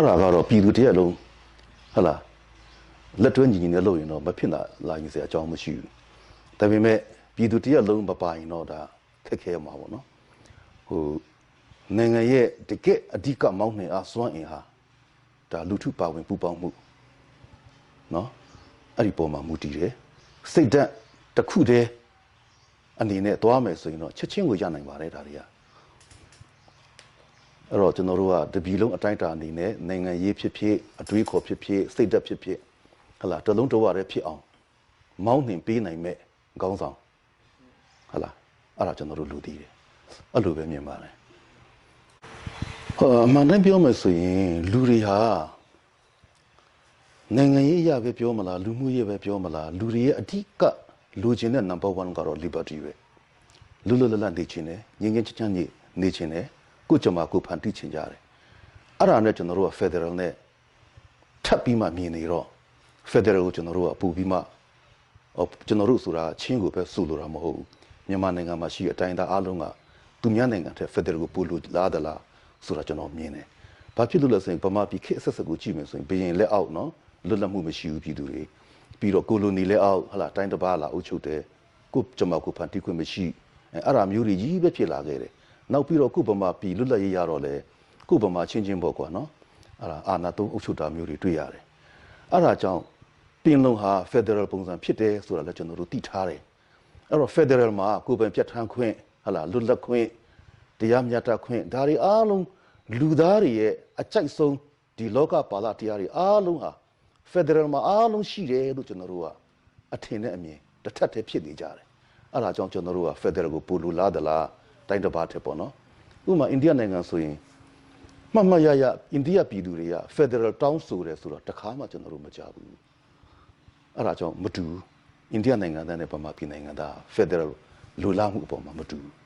ara garo pidu te alone hala let when you know you know but pina like you say a job machine that we met pidu te alone papa in order take care ma no who nenga ye te ke adika mountain a swan in ha da lutu pa win pu pao mu no ari po ma mu ti de siat dat takku deအနေနဲ့သွားမယ်ဆိုရင်တော့ချက်ချင်းကိုရနိုင်ပါတယ်ဒါတွေကအဲ့တော့ကျွန်တော်တို့ကတပီလုံးအတိုင်းတာအနေနဲ့နိုင်ငံရေးဖြစ်ဖြစ်အတွေးခေါ်ဖြစ်ဖြစ်စိတ်ဓာတ်ဖြစ်ဖြစ်ဟလာတလုံးတဝရဲဖြစ်အောင်မောင်းနှင်ပေးနိုင်မဲ့ခေါင်းဆောင်ဟလာအဲ့ဒါကျွန်တော်တို့လူသိတယ်အဲ့လိုပဲမြင်ပါတယ်အမှန်တမ်းပြောမယ်ဆိုရင်လူတွေဟာနိုင်ငံရေးအရာပဲပြောမလားလူမှုရေးပဲပြောမလားလူတွေရဲ့အဓိကလူချင်းတဲ့ number 1ကတော့ liberty ပဲလူလလနေချင်းနဲ့ငင်းငင်းချမ်းချမ်းနေချင်းနဲ့ကိုကြမှာကိုဖန်တီးချင်ကြတယ်အဲ့ဒါနဲ့ကျွန်တော်တို့က federal နဲ့ထပ်ပြီးမှမြင်နေတော့ federal ကိုကျွန်တော်တို့ကပူပြီးမှကျွန်တော်တို့ဆိုတာချင်းကိုပဲစုလို့တာမဟုတ်ဘူးမြန်မာနိုင်ငံမှာရှိတဲ့အတိုင်းသားအားလုံးကသူများနိုင်ငံထက် federal ကိုပူလို့လားသလားဆိုတာကျွန်တော်မြင်တယ်ဘာဖြစ်လို့လဲဆိုရင်ဗမာပြည်ခေတ်အဆက်ဆက်ကိုကြည့်မယ်ဆိုရင်ဘရင်လက်အောက်နော်လွတ်လပ်မှုမရှိဘူးပြည်သူတွေပြီးတော့ကိုလိုနီလက်အောက်ဟလာတိုင်းတစ်ပါးလာအုပ်ချုပ်တယ်ကိုကျမကိုဖန်တီးခွင့်မရှိအဲ့ဒါမျိုးတွေကြီးပဲဖြစ်လာခဲ့တယ်နောက်ပြီးတော့ခုဗမာပြည်လွတ်လပ်ရေးရတော့လေခုဗမာချင်းချင်းပေါ့ကွာနော်အဲ့ဒါအာဏာသုံးအုပ်ချုပ်တာမျိုးတွေတွေ့ရတယ်အဲ့ဒါကြောင့်ပြင်လုံးဟာ federal ပုံစံဖြစ်တယ်ဆိုတာလည်းကျွန်တော်တို့သိထားတယ်အဲ့တော့ federal မှာကိုယ်ပိုင်ပြဋ္ဌာန်းခွင့်ဟလာလွတ်လပ်ခွင့်တရားမျှတခွင့်ဒါတွေအားလုံးလူသားတွေရဲ့အကြိုက်ဆုံးဒီလောကပါဠတရားတွေအားလုံးဟာ federal မှာအားလုံးရှိတယ်လို့ကျွန်တော်တို့ကအထင်နဲ့အမြင်တစ်ထပ်တည်းဖြစ်နေကြတယ်အဲ့ဒါကြောင့်ကျွန်တော်တို့က federal ကိုပို့လို့လားသလားတိုင်းတစ်ပါးထက်ပေါ့နော်ဥပမာအိန္ဒိယနိုင်ငံဆိုရင်မှတ်ရအိန္ဒိယပြည်သူတွေက federal တောင်းဆိုတယ်ဆိုတော့တခါမှကျွန်တော်တို့မကြားဘူးအဲ့ဒါကြောင့်မတူအိန္ဒိယနိုင်ငံသားနဲ့ဗမာပြည်နိုင်ငံသား federal လိုလားမှုအပေါ်မှာမတူဘူး